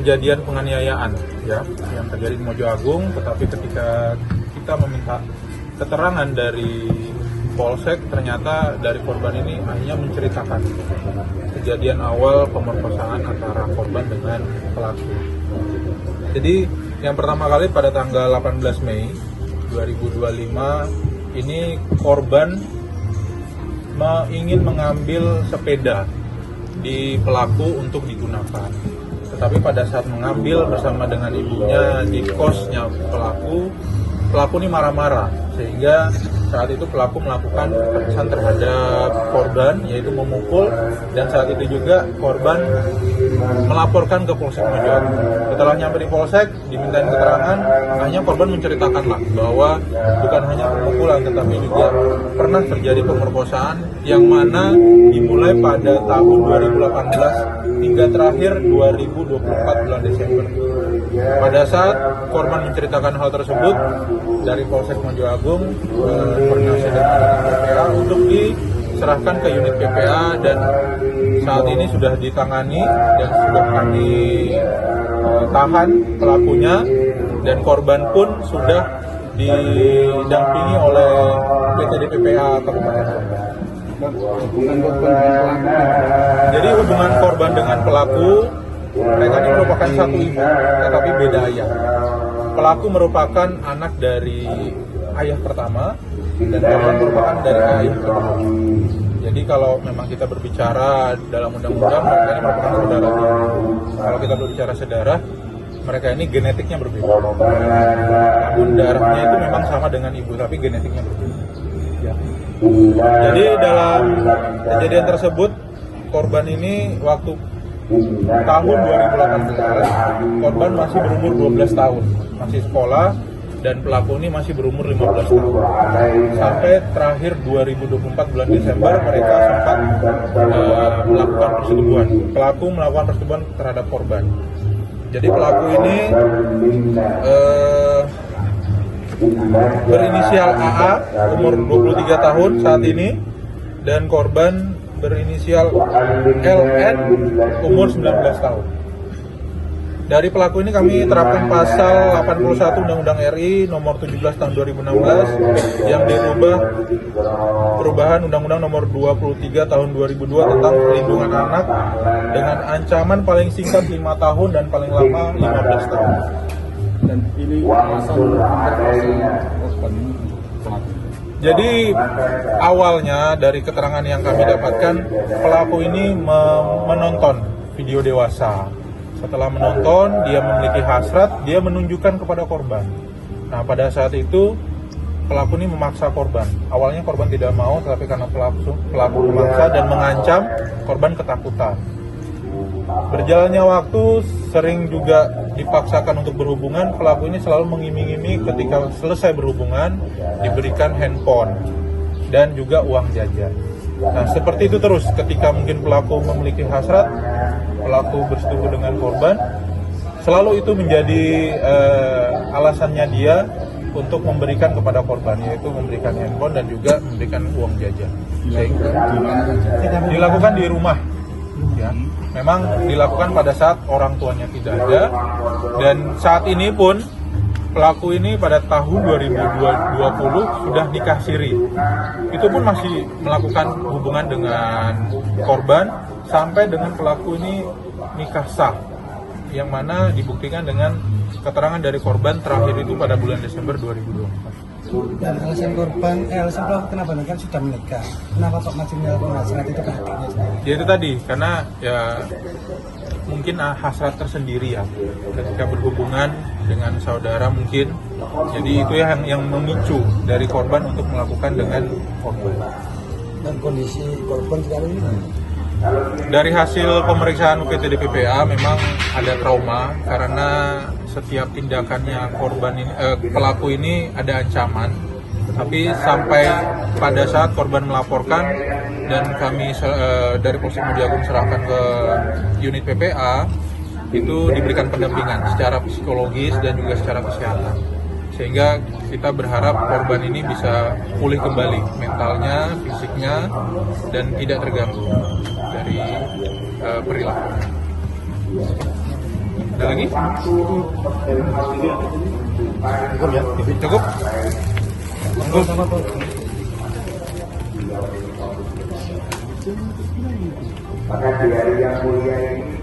kejadian penganiayaan ya yang terjadi di Mojo Agung, tetapi ketika kita meminta keterangan dari Polsek, ternyata dari korban ini hanya menceritakan kejadian awal pemerkosaan antara korban dengan pelaku. Jadi yang pertama kali pada tanggal 18 Mei 2025 ini korban ingin mengambil sepeda di pelaku untuk digunakan. Tetapi pada saat mengambil bersama dengan ibunya di kosnya pelaku ini marah-marah, sehingga saat itu pelaku melakukan kekerasan terhadap korban, yaitu memukul, dan saat itu juga korban melaporkan ke Polsek Mojo Agung. Setelah nyampe di Polsek, dimintain keterangan, hanya korban menceritakanlah bahwa bukan hanya pemukulan, tetapi juga pernah terjadi pemerkosaan yang mana dimulai pada tahun 2018 hingga terakhir 2024 bulan Desember. Pada saat korban menceritakan hal tersebut, dari Polsek Mojo Agung koordinasi dengan PPA untuk diserahkan ke unit PPA, dan saat ini sudah ditangani dan sudah kami tahan pelakunya, dan korban pun sudah didampingi oleh PTD PPA Kabupaten Sumbar. Jadi hubungan korban dengan pelaku, mereka ini merupakan satu ibu, tetapi beda ayah. Pelaku merupakan anak dari ayah pertama, dan korban merupakan dari ayah kedua. Jadi kalau memang kita berbicara dalam undang-undang, mereka ini merupakan saudara. Kalau kita berbicara saudara, mereka ini genetiknya berbeda. Namun darahnya itu memang sama dengan ibu, tapi genetiknya berbeda. Ya. Jadi dalam kejadian tersebut, korban ini waktu tahun 2018, korban masih berumur 12 tahun, masih sekolah, dan pelaku ini masih berumur 15 tahun. Sampai terakhir 2024 bulan Desember mereka sempat melakukan persetubuhan. Pelaku melakukan persetubuhan terhadap korban. Jadi pelaku ini berinisial AA, umur 23 tahun saat ini, dan korban berinisial LN, umur 19 tahun. Dari pelaku ini kami terapkan pasal 81 Undang-Undang RI nomor 17 tahun 2016 yang dirubah perubahan Undang-Undang nomor 23 tahun 2002 tentang perlindungan anak dengan ancaman paling singkat 5 tahun dan paling lama 15 tahun. Dan ini pasal korban ini. Jadi awalnya dari keterangan yang kami dapatkan, pelaku ini menonton video dewasa. Setelah menonton, dia memiliki hasrat, dia menunjukkan kepada korban. Nah, pada saat itu pelaku ini memaksa korban. Awalnya korban tidak mau, tetapi karena pelaku memaksa dan mengancam, korban ketakutan. Berjalannya waktu, sering juga dipaksakan untuk berhubungan. Pelaku ini selalu mengiming-iming ketika selesai berhubungan diberikan handphone dan juga uang jajan. Nah, seperti itu terus. Ketika mungkin pelaku memiliki hasrat, pelaku bersetubuh dengan korban, selalu itu menjadi alasannya dia untuk memberikan kepada korban, yaitu memberikan handphone dan juga memberikan uang jajan. Dilakukan di rumah. Ya, memang dilakukan pada saat orang tuanya tidak ada, dan saat ini pun pelaku ini pada tahun 2020 sudah nikah siri. Itu pun masih melakukan hubungan dengan korban sampai dengan pelaku ini nikah sah, yang mana dibuktikan dengan keterangan dari korban terakhir itu pada bulan Desember 2024. Dan alasan pelaku kenapa kan sudah menikah, kenapa Pak masih melakukan hasrat itu ke hatinya? Ya itu tadi, karena ya mungkin hasrat tersendiri ya ketika berhubungan dengan saudara mungkin. Jadi itu yang memicu dari korban untuk melakukan dengan korban. Dan kondisi korban sekarang ini? Dari hasil pemeriksaan UPTD PPA memang ada trauma karena setiap tindakannya pelaku ini ada ancaman, tapi sampai pada saat korban melaporkan dan kami dari Polsek Mojo Agung serahkan ke unit PPA, itu diberikan pendampingan secara psikologis dan juga secara kesehatan, sehingga kita berharap korban ini bisa pulih kembali mentalnya, fisiknya, dan tidak terganggu dari perilaku. Ada lagi? Cukup ya? Cukup? Sama Pak. Maka di hari yang mulia ini